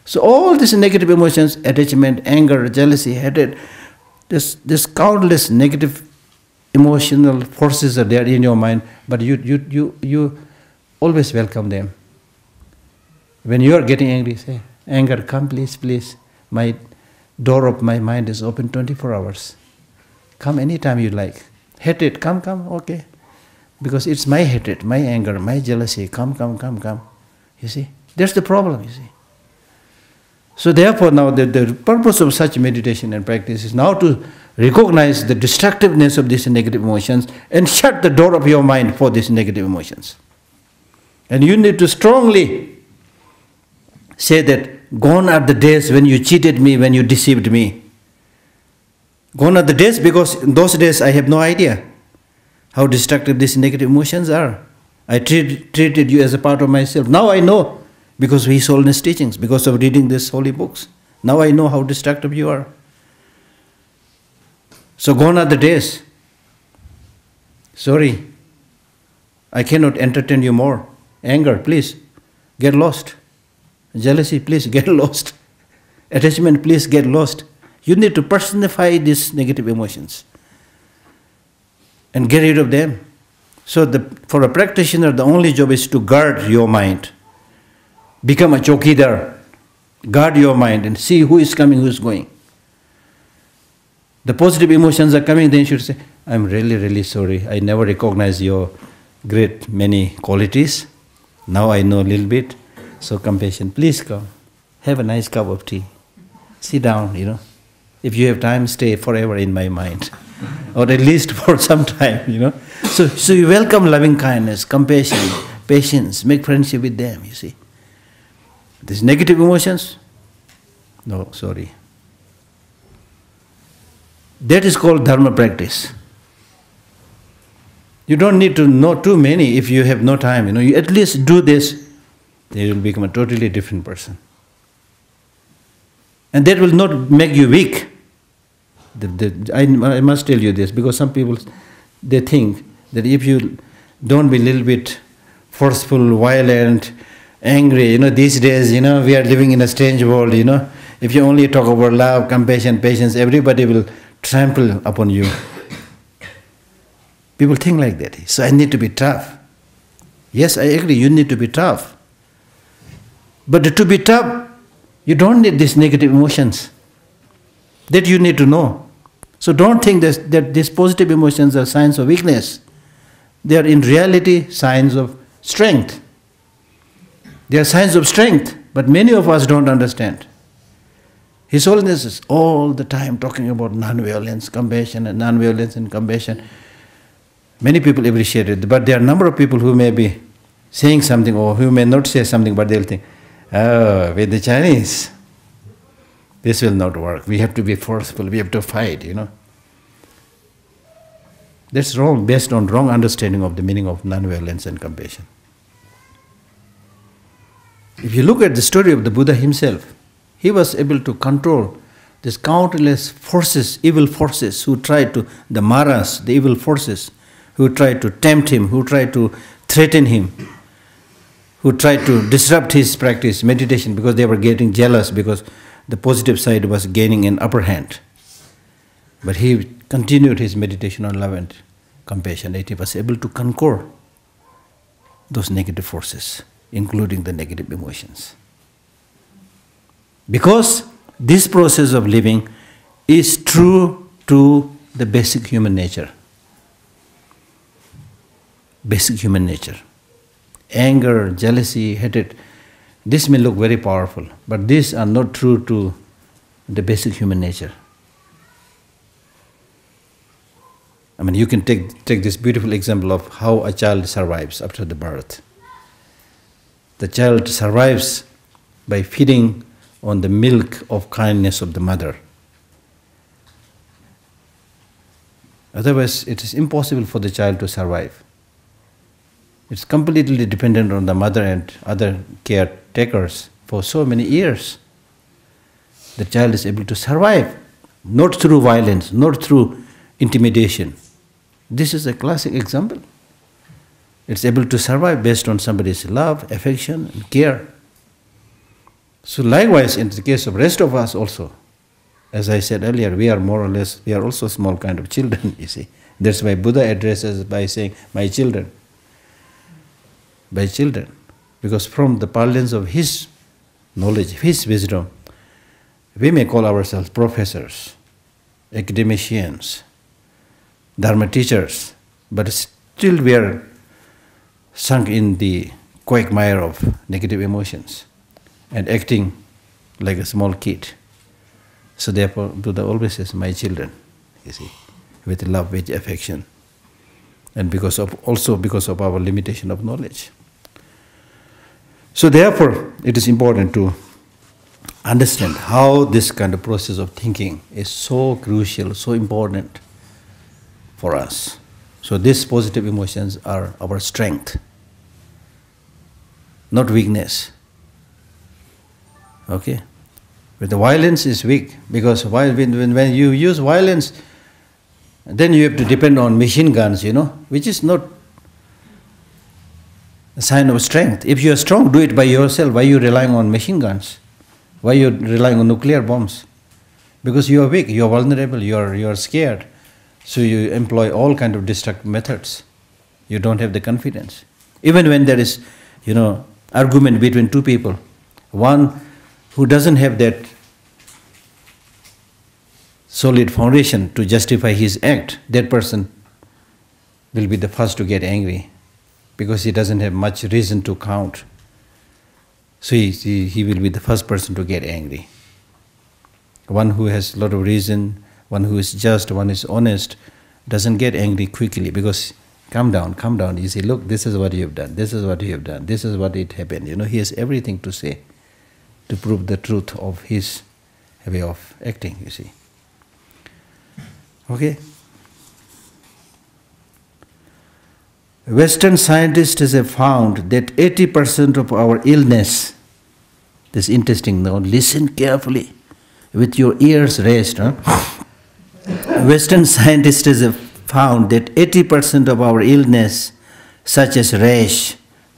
So all these negative emotions, attachment, anger, jealousy, hatred, this countless negative emotional forces are there in your mind, but you always welcome them. When you are getting angry, say, anger, come please. My door of my mind is open 24 hours. Come anytime you like. Hatred, come, okay. Because it's my hatred, my anger, my jealousy, come. You see, that's the problem, you see. So therefore now the purpose of such meditation and practice is now to recognize the destructiveness of these negative emotions and shut the door of your mind for these negative emotions. And you need to strongly say that, gone are the days when you cheated me, when you deceived me. Gone are the days, because in those days I have no idea how destructive these negative emotions are. I treated you as a part of myself. Now I know, because of His Holiness teachings, because of reading these holy books. Now I know how destructive you are. So gone are the days. Sorry, I cannot entertain you more. Anger, please, get lost. Jealousy, please, get lost. Attachment, please, get lost. You need to personify these negative emotions and get rid of them. So for a practitioner, the only job is to guard your mind. Become a chokidar. Guard your mind and see who is coming, who is going. The positive emotions are coming, then you should say, I'm really, really sorry. I never recognized your great many qualities. Now I know a little bit. So compassion, please come. Have a nice cup of tea. Sit down, If you have time, stay forever in my mind. Or at least for some time, So you welcome loving kindness, compassion, patience, make friendship with them, you see. These negative emotions? No, sorry. That is called dharma practice. You don't need to know too many if you have no time. You at least do this, then you will become a totally different person. And that will not make you weak. I must tell you this, because some people, they think that if you don't be a little bit forceful, violent, angry, these days, we are living in a strange world, If you only talk about love, compassion, patience, everybody will trample upon you. People think like that. So I need to be tough. Yes, I agree, you need to be tough. But to be tough, you don't need these negative emotions. That you need to know. So don't think that these positive emotions are signs of weakness. They are in reality signs of strength. They are signs of strength, but many of us don't understand. His Holiness is all the time talking about non-violence, compassion, and non-violence and compassion. Many people appreciate it, but there are a number of people who may be saying something or who may not say something, but they'll think, oh, with the Chinese, this will not work. We have to be forceful, we have to fight, That's wrong, based on wrong understanding of the meaning of non-violence and compassion. If you look at the story of the Buddha himself, he was able to control these countless forces, evil forces who tried to, the Maras, the evil forces, who tried to tempt him, who tried to threaten him, who tried to disrupt his practice, meditation, because they were getting jealous because the positive side was gaining an upper hand. But he continued his meditation on love and compassion, and he was able to conquer those negative forces, including the negative emotions. Because this process of living is true to the basic human nature. Basic human nature. Anger, jealousy, hatred, this may look very powerful, but these are not true to the basic human nature. I mean, you can take this beautiful example of how a child survives after the birth. The child survives by feeding on the milk of kindness of the mother. Otherwise, it is impossible for the child to survive. It's completely dependent on the mother and other caretakers for so many years. The child is able to survive, not through violence, not through intimidation. This is a classic example. It's able to survive based on somebody's love, affection, and care. So likewise, in the case of rest of us also, as I said earlier, we are more or less, we are also small kind of children, you see. That's why Buddha addresses by saying, my children. By children. Because from the parlance of his knowledge, his wisdom, we may call ourselves professors, academicians, dharma teachers, but still we are sunk in the quagmire of negative emotions and acting like a small kid. So therefore, Buddha always says, my children, you see, with love, with affection, and also because of our limitation of knowledge. So therefore, it is important to understand how this kind of process of thinking is so crucial, so important for us. So these positive emotions are our strength, not weakness. Okay? But the violence is weak, because when you use violence, then you have to depend on machine guns, which is not a sign of strength. If you are strong, do it by yourself. Why are you relying on machine guns? Why are you relying on nuclear bombs? Because you are weak, you are vulnerable, you are scared. So you employ all kind of destructive methods. You don't have the confidence. Even when there is, argument between two people, One who doesn't have that solid foundation to justify his act, that person will be the first to get angry because he doesn't have much reason to count. So he will be the first person to get angry. One who has a lot of reason, one who is just, one who is honest, doesn't get angry quickly because calm down. You say, look, this is what you have done, this is what you have done, this is what it happened. He has everything to say to prove the truth of his way of acting, you see. Okay? Western scientists have found that 80% of our illness, this is interesting now, listen carefully with your ears raised. Western scientists have found that 80% of our illness, such as rash,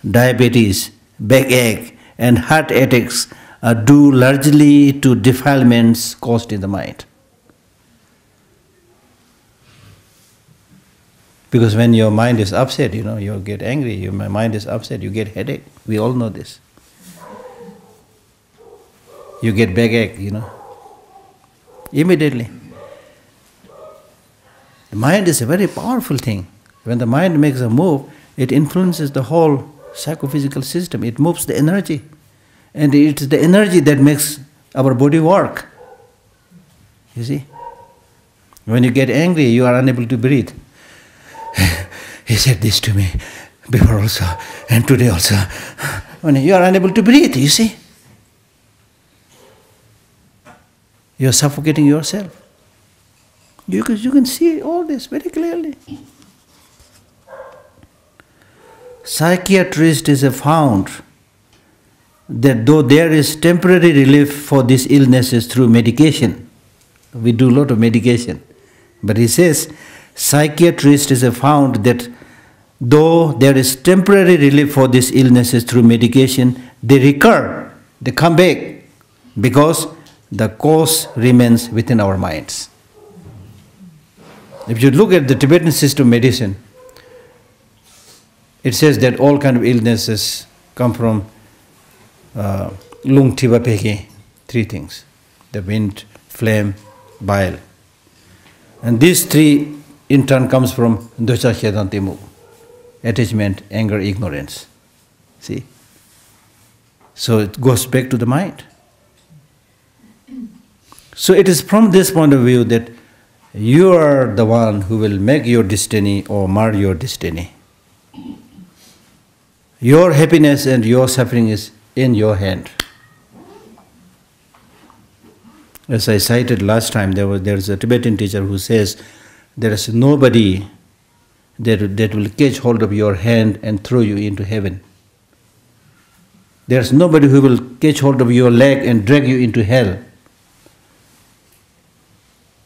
diabetes, backache, and heart attacks, are due largely to defilements caused in the mind. Because when your mind is upset, you get angry, your mind is upset, you get headache. We all know this. You get backache, immediately. The mind is a very powerful thing. When the mind makes a move, it influences the whole psychophysical system. It moves the energy. And it's the energy that makes our body work. You see? When you get angry, you are unable to breathe. He said this to me before also, and today also. When you are unable to breathe, you see? You are suffocating yourself. You can see all this very clearly. Psychiatrists have found that though there is temporary relief for these illnesses through medication, we do a lot of medication, but he says, psychiatrists have found that though there is temporary relief for these illnesses through medication, they recur, they come back, because the cause remains within our minds. If you look at the Tibetan system of medicine, it says that all kind of illnesses come from lung tiba peke, three things: the wind, flame, bile. And these three in turn comes from dosha chedantimu, attachment, anger, ignorance. See? So it goes back to the mind. So it is from this point of view that you are the one who will make your destiny or mar your destiny. Your happiness and your suffering is in your hand. As I cited last time, there is a Tibetan teacher who says, there is nobody that will catch hold of your hand and throw you into heaven. There is nobody who will catch hold of your leg and drag you into hell.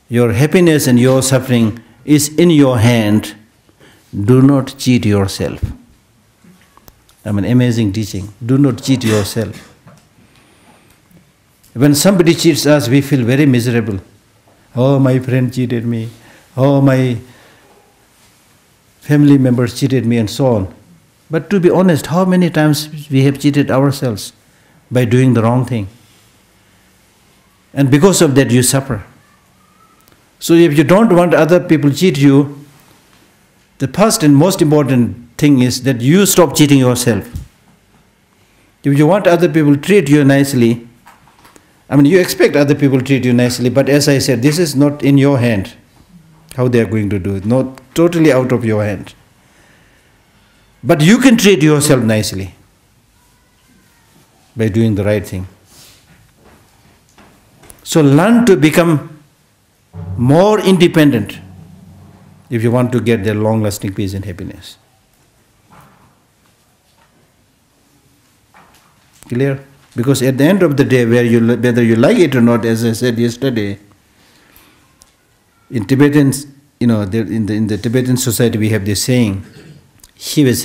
Your happiness and your suffering is in your hand. Do not cheat yourself. An amazing teaching. Do not cheat yourself. When somebody cheats us, we feel very miserable. Oh, my friend cheated me. Oh, my family members cheated me, and so on. But to be honest, how many times we have cheated ourselves by doing the wrong thing? And because of that, you suffer. So if you don't want other people to cheat you, the first and most important thing is that you stop cheating yourself. If you want other people to treat you nicely, you expect other people to treat you nicely, but as I said, this is not in your hand, how they are going to do it, not totally out of your hand. But you can treat yourself nicely by doing the right thing. So learn to become more independent if you want to get their long-lasting peace and happiness. Clear? Because at the end of the day, whether you like it or not, as I said yesterday, in Tibetans, in the Tibetan society, we have this saying. There is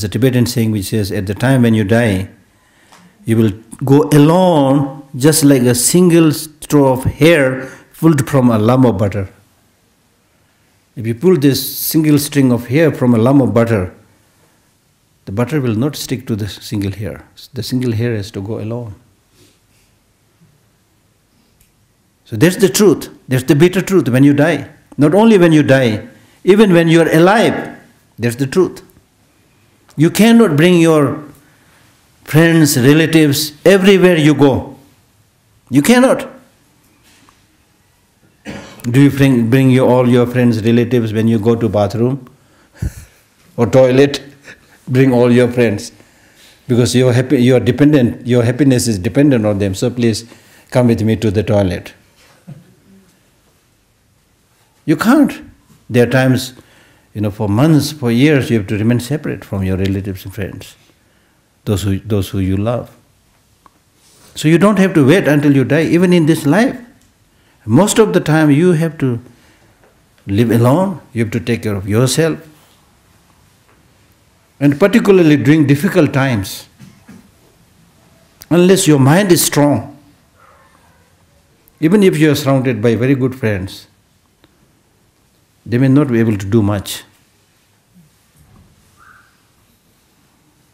a Tibetan saying which says, at the time when you die, you will go alone just like a single straw of hair pulled from a lump of butter. If you pull this single string of hair from a lump of butter, the butter will not stick to the single hair. The single hair has to go alone. So that's the truth. That's the bitter truth when you die. Not only when you die, even when you are alive, that's the truth. You cannot bring your friends, relatives, everywhere you go. You cannot. Do you bring all your friends, relatives when you go to bathroom or toilet? Bring all your friends. Because you are dependent, your happiness is dependent on them. So please come with me to the toilet. You can't. There are times, for months, for years, you have to remain separate from your relatives and friends, those who you love. So you don't have to wait until you die, even in this life. Most of the time you have to live alone, you have to take care of yourself. And particularly during difficult times, unless your mind is strong, even if you are surrounded by very good friends, they may not be able to do much.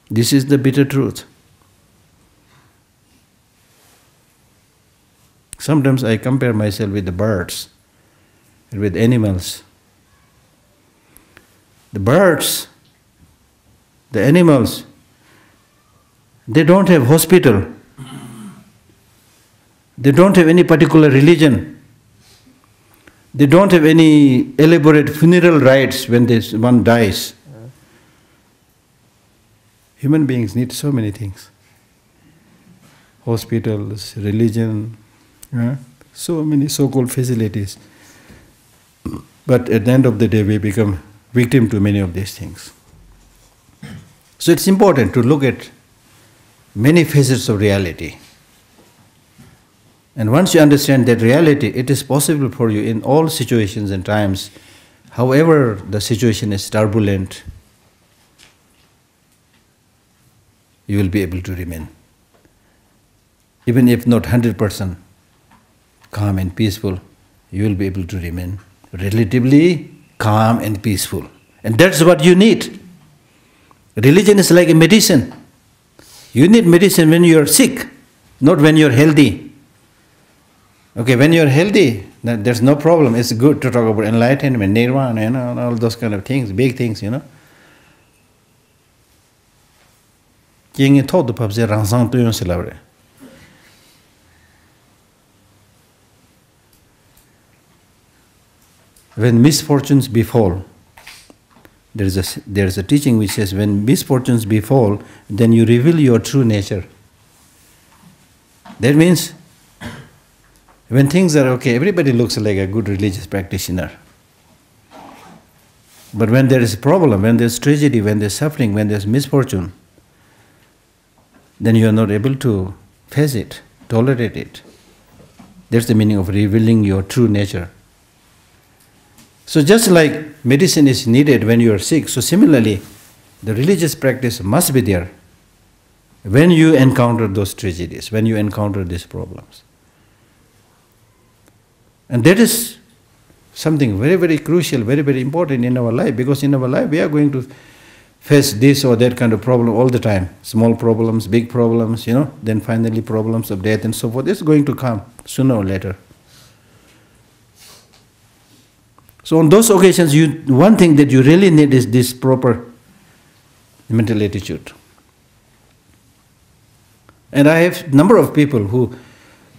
This is the bitter truth. Sometimes I compare myself with the birds and with animals. The birds, the animals, they don't have hospital. They don't have any particular religion. They don't have any elaborate funeral rites when one dies. Human beings need so many things. Hospitals, religion, so many so-called facilities. But at the end of the day, we become victim to many of these things. So it's important to look at many facets of reality. And once you understand that reality, it is possible for you in all situations and times, however the situation is turbulent, you will be able to remain. Even if not 100% calm and peaceful, you will be able to remain relatively calm and peaceful. And that's what you need. Religion is like a medicine. You need medicine when you are sick, not when you are healthy. Okay, when you are healthy, there's no problem. It's good to talk about enlightenment, nirvana, and all those kind of things, big things, When misfortunes befall, there is a teaching which says when misfortunes befall, then you reveal your true nature. That means when things are okay, everybody looks like a good religious practitioner. But when there is a problem, when there is tragedy, when there is suffering, when there is misfortune, then you are not able to face it, tolerate it. That's the meaning of revealing your true nature. So just like medicine is needed when you are sick, so similarly, the religious practice must be there when you encounter those tragedies, when you encounter these problems. And that is something very, very crucial, very, very important in our life, because in our life we are going to face this or that kind of problem all the time. Small problems, big problems, then finally problems of death and so forth. It's going to come sooner or later. So on those occasions, one thing that you really need is this proper mental attitude. And I have a number of people who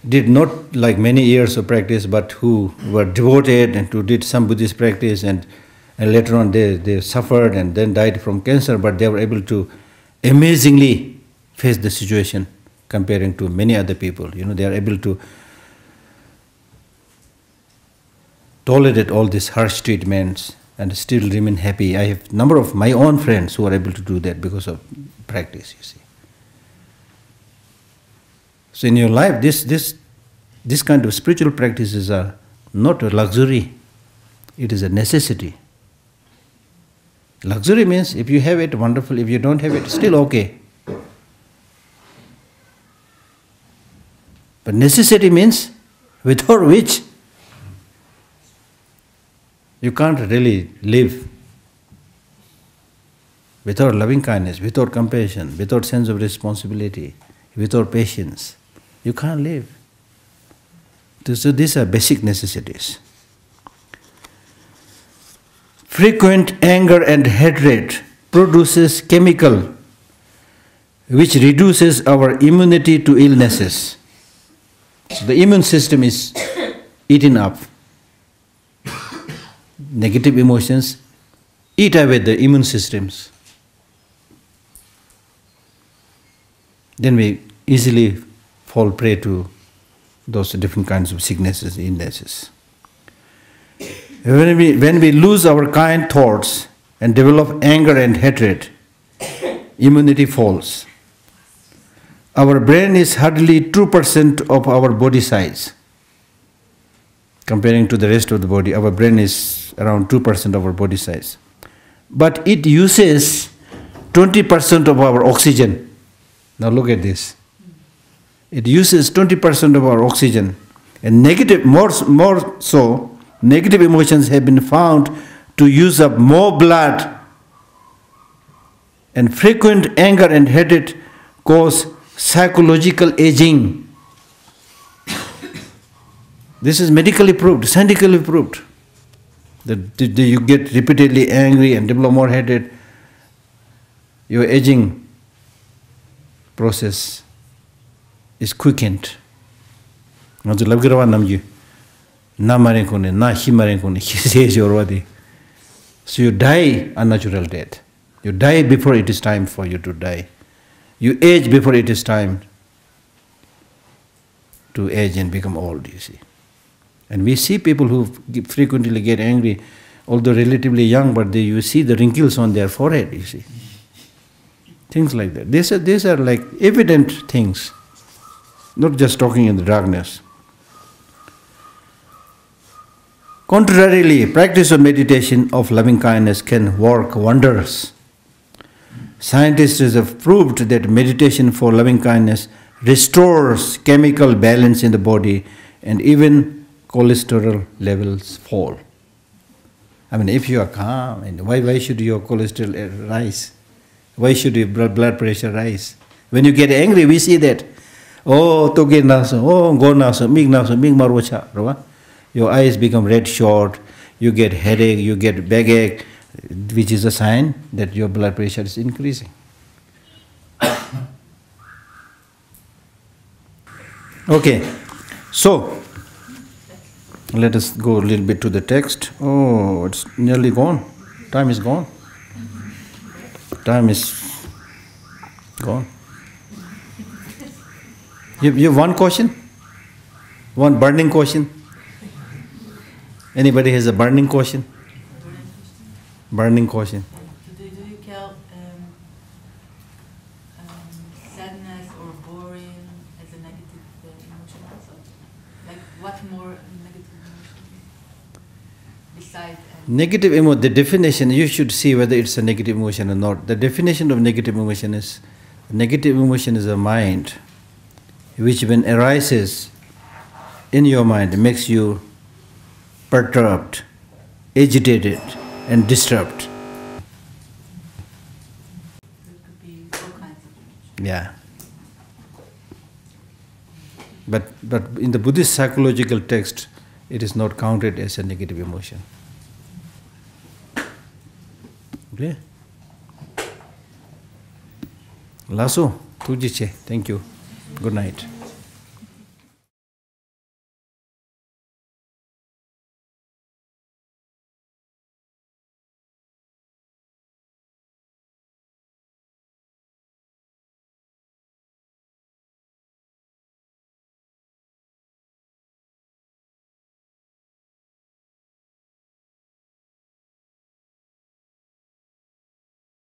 did not like many years of practice, but who were devoted and who did some Buddhist practice, and later on they suffered and then died from cancer, but they were able to amazingly face the situation comparing to many other people. They are able to tolerate all these harsh treatments and still remain happy. I have a number of my own friends who are able to do that because of practice, you see. So in your life, this kind of spiritual practices are not a luxury, it is a necessity. Luxury means if you have it, wonderful. If you don't have it, still okay. But necessity means without which you can't really live. without loving kindness, without compassion, without sense of responsibility, without patience, you can't live. So these are basic necessities. Frequent anger and hatred produces chemical which reduces our immunity to illnesses. So the immune system is eaten up. Negative emotions eat away the immune systems. Then we easily fall prey to those different kinds of sicknesses, illnesses. When we lose our kind thoughts and develop anger and hatred, immunity falls. Our brain is hardly 2% of our body size. Comparing to the rest of the body, our brain is around 2% of our body size. But it uses 20% of our oxygen. Now look at this. It uses 20% of our oxygen. And more so, negative emotions have been found to use up more blood. And frequent anger and hatred cause psychological aging. This is medically proved, scientifically proved. That you get repeatedly angry and develop more hatred, your aging process is quickened. So you die unnatural death. You die before it is time for you to die. You age before it is time to age and become old, you see. And we see people who frequently get angry, although relatively young, but you see the wrinkles on their forehead, you see. Things like that. These are like evident things, not just talking in the darkness. Contrarily, practice of meditation of loving kindness can work wonders. Scientists have proved that meditation for loving kindness restores chemical balance in the body, and even cholesterol levels fall. I mean, if you are calm, and why should your cholesterol rise? Why should your blood pressure rise? When you get angry, we see that. Oh, toge naso, oh, go naso, mig marocha. Your eyes become red short, you get headache, you get backache, which is a sign that your blood pressure is increasing. Okay, so let us go a little bit to the text. Oh, it's nearly gone. Time is gone. Time is gone. You have one question? One burning question? Anybody has a burning question? Burning question. Do you count sadness or boring as a negative emotion also? Like what more negative emotion besides? Negative emotion, the definition, you should see whether it's a negative emotion or not. The definition of negative emotion is a mind which when arises in your mind makes you perturbed, agitated, and disturbed. It could be all kinds of emotions. Yeah. But in the Buddhist psychological text, it is not counted as a negative emotion. Okay? Lasso, Tujiche, thank you. Good night.